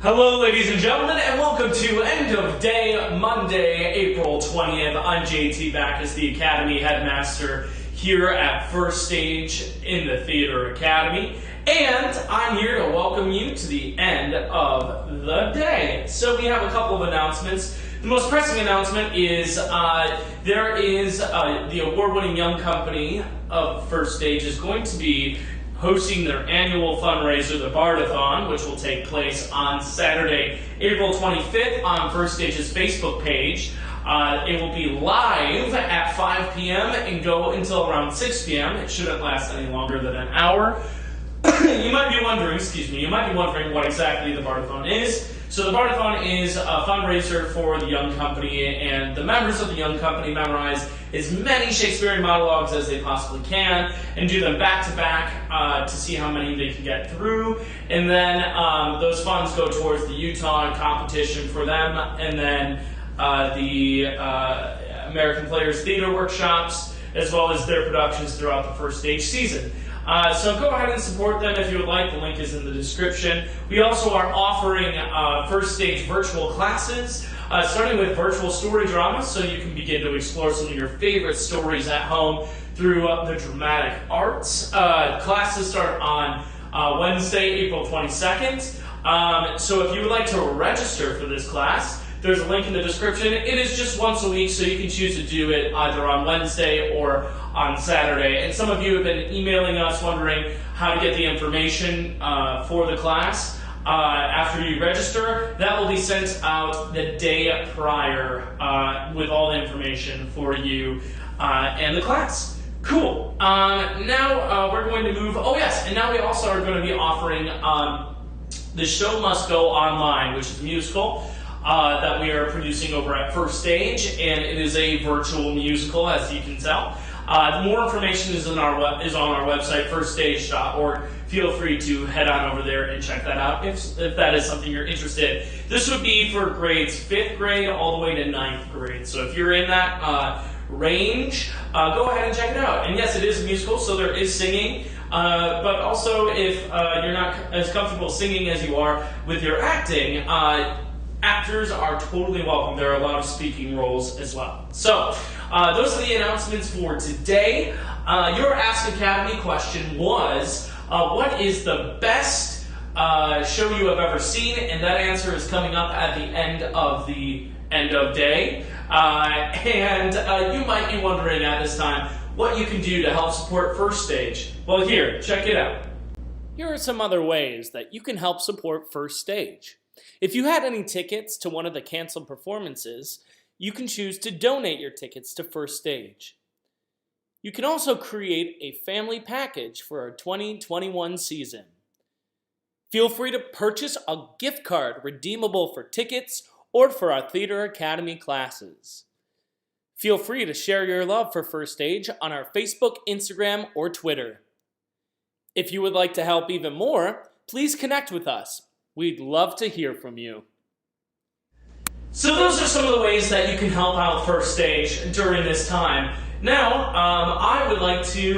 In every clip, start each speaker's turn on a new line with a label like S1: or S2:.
S1: Hello, ladies and gentlemen, and welcome to End of Day Monday, April 20th. I'm JT, back as the Academy Headmaster here at First Stage in the Theater Academy, and I'm here to welcome you to the end of the day. So we have a couple of announcements. The most pressing announcement is there is the award-winning young company of First Stage is going to be hosting their annual fundraiser, the Bardathon, which will take place on Saturday, April 25th on First Stage's Facebook page. It will be live at 5 p.m. and go until around 6 p.m. It shouldn't last any longer than an hour. You might be wondering what exactly the Bardathon is. So the Bardathon is a fundraiser for the young company, and the members of the young company memorize as many Shakespearean monologues as they possibly can and do them back to back to see how many they can get through. And then those funds go towards the Utah competition for them, and then the American Players Theater workshops, as well as their productions throughout the First Stage season. So go ahead and support them if you would like. The link is in the description. We also are offering First Stage virtual classes, starting with virtual story drama, so you can begin to explore some of your favorite stories at home through the dramatic arts. Classes start on Wednesday, April 22nd. So if you would like to register for this class, there's a link in the description. It is just once a week, so you can choose to do it either on Wednesday or on Saturday. And some of you have been emailing us wondering how to get the information for the class. After you register, that will be sent out the day prior with all the information for you and the class. Cool. Now we're going to move. Oh yes, and now we also are going to be offering The Show Must Go Online, which is a musical that we are producing over at First Stage, and it is a virtual musical, as you can tell. More information is on our website, firststage.org. Feel free to head on over there and check that out if that is something you're interested in. This would be for grades 5th grade all the way to 9th grade. So if you're in that range, go ahead and check it out. And yes, it is a musical, so there is singing. But also, if you're not as comfortable singing as you are with your acting, actors are totally welcome. There are a lot of speaking roles as well. So, those are the announcements for today. Your Ask Academy question was, what is the best show you have ever seen? And that answer is coming up at the end of day. And you might be wondering at this time what you can do to help support First Stage. Well, here, check it out.
S2: Here are some other ways that you can help support First Stage. If you had any tickets to one of the canceled performances, you can choose to donate your tickets to First Stage. You can also create a family package for our 2021 season. Feel free to purchase a gift card redeemable for tickets or for our Theater Academy classes. Feel free to share your love for First Stage on our Facebook, Instagram, or Twitter. If you would like to help even more, please connect with us. We'd love to hear from you.
S1: So those are some of the ways that you can help out First Stage during this time. Now, I would like to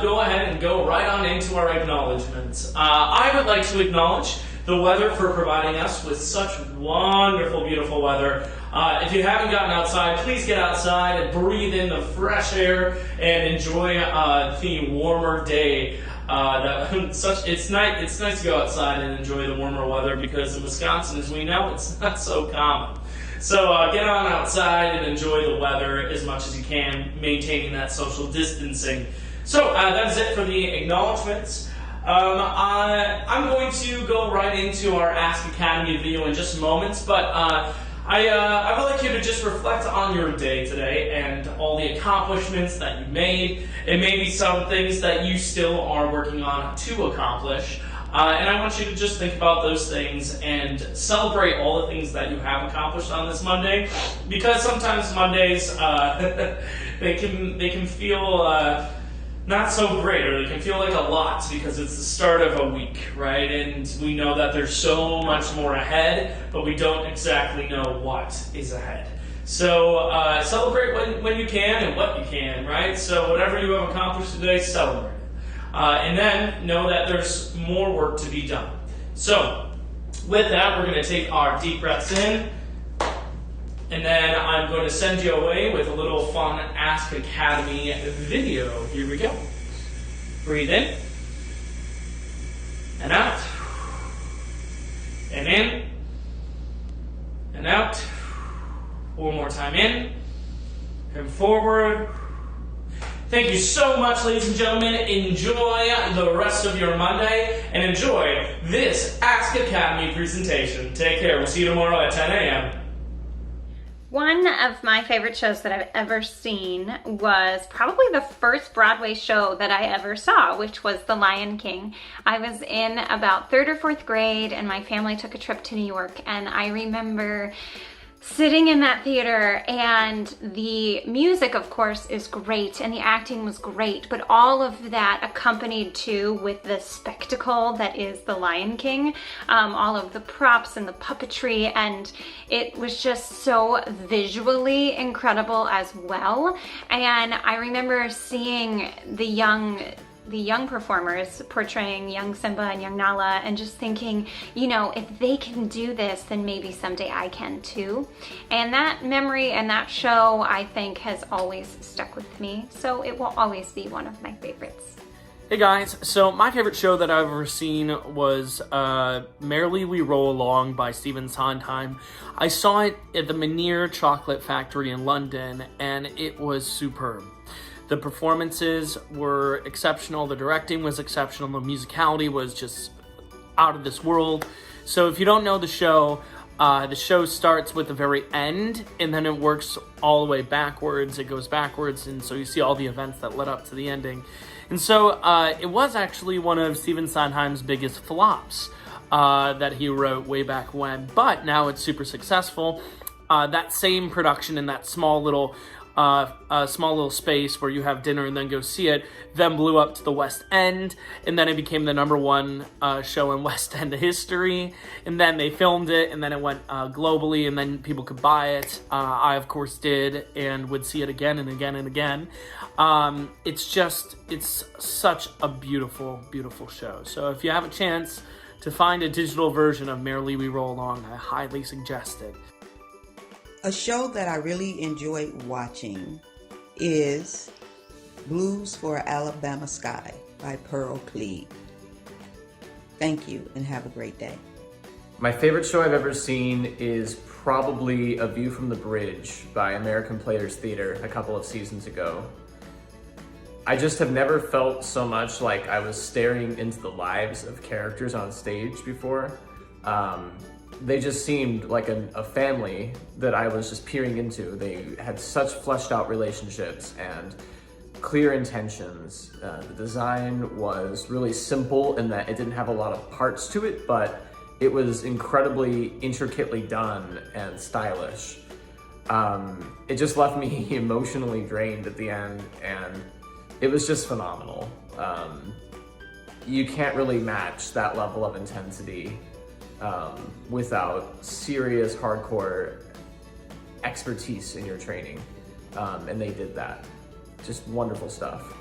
S1: go ahead and go right on into our acknowledgements. I would like to acknowledge the weather for providing us with such wonderful, beautiful weather. If you haven't gotten outside, please get outside and breathe in the fresh air and enjoy the warmer day. It's nice to go outside and enjoy the warmer weather, because in Wisconsin, as we know, it's not so common. So get on outside and enjoy the weather as much as you can, maintaining that social distancing. So that is it for the acknowledgements. I'm going to go right into our Ask Academy video in just moments, but I would like you to just reflect on your day today and all the accomplishments that you made, and maybe some things that you still are working on to accomplish. And I want you to just think about those things and celebrate all the things that you have accomplished on this Monday, because sometimes Mondays they can feel not so great, or they can feel like a lot, because it's the start of a week, right? And we know that there's so much more ahead, but we don't exactly know what is ahead. So celebrate when you can and what you can, right? So whatever you have accomplished today, celebrate it. And then know that there's more work to be done. So With that, we're going to take our deep breaths in, and then I'm going to send you away with a little fun Ask Academy video. Here we go. Breathe in, and out, and in, and out. One more time in, and forward. Thank you so much, ladies and gentlemen. Enjoy the rest of your Monday, and enjoy this Ask Academy presentation. Take care. We'll see you tomorrow at 10 a.m.
S3: One of my favorite shows that I've ever seen was probably the first Broadway show that I ever saw, which was The Lion King. I was in about 3rd or 4th grade, and my family took a trip to New York, and I remember sitting in that theater, and the music, of course, is great, and the acting was great, but all of that accompanied too with the spectacle that is The Lion King, all of the props and the puppetry, and it was just so visually incredible as well. And I remember seeing the young performers portraying young Simba and young Nala, and just thinking, you know, if they can do this, then maybe someday I can too. And that memory and that show, I think, has always stuck with me, so it will always be one of my favorites.
S2: Hey guys, so my favorite show that I've ever seen was Merrily We Roll Along by Stephen Sondheim. I saw it at the Meniere Chocolate Factory in London, and it was superb. The performances were exceptional, the directing was exceptional, the musicality was just out of this world. So if you don't know the show starts with the very end, and then it works all the way backwards. It goes backwards, and so you see all the events that led up to the ending. And so it was actually one of Stephen Sondheim's biggest flops that he wrote way back when, but now it's super successful. That same production in that small little space where you have dinner and then go see it, then blew up to the West End, and then it became the #1 show in West End history, and then they filmed it, and then it went globally, and then people could buy it. I, of course, did, and would see it again and again and again. It's such a beautiful, beautiful show. So if you have a chance to find a digital version of Merrily We Roll Along, I highly suggest it.
S4: A show that I really enjoyed watching is Blues for Alabama Sky by Pearl Cleave. Thank you and have a great day.
S5: My favorite show I've ever seen is probably A View from the Bridge by American Players Theater a couple of seasons ago. I just have never felt so much like I was staring into the lives of characters on stage before. They just seemed like a family that I was just peering into. They had such fleshed out relationships and clear intentions. The design was really simple in that it didn't have a lot of parts to it, but it was incredibly intricately done and stylish. It just left me emotionally drained at the end, and it was just phenomenal. You can't really match that level of intensity without serious, hardcore expertise in your training. And they did that. Just wonderful stuff.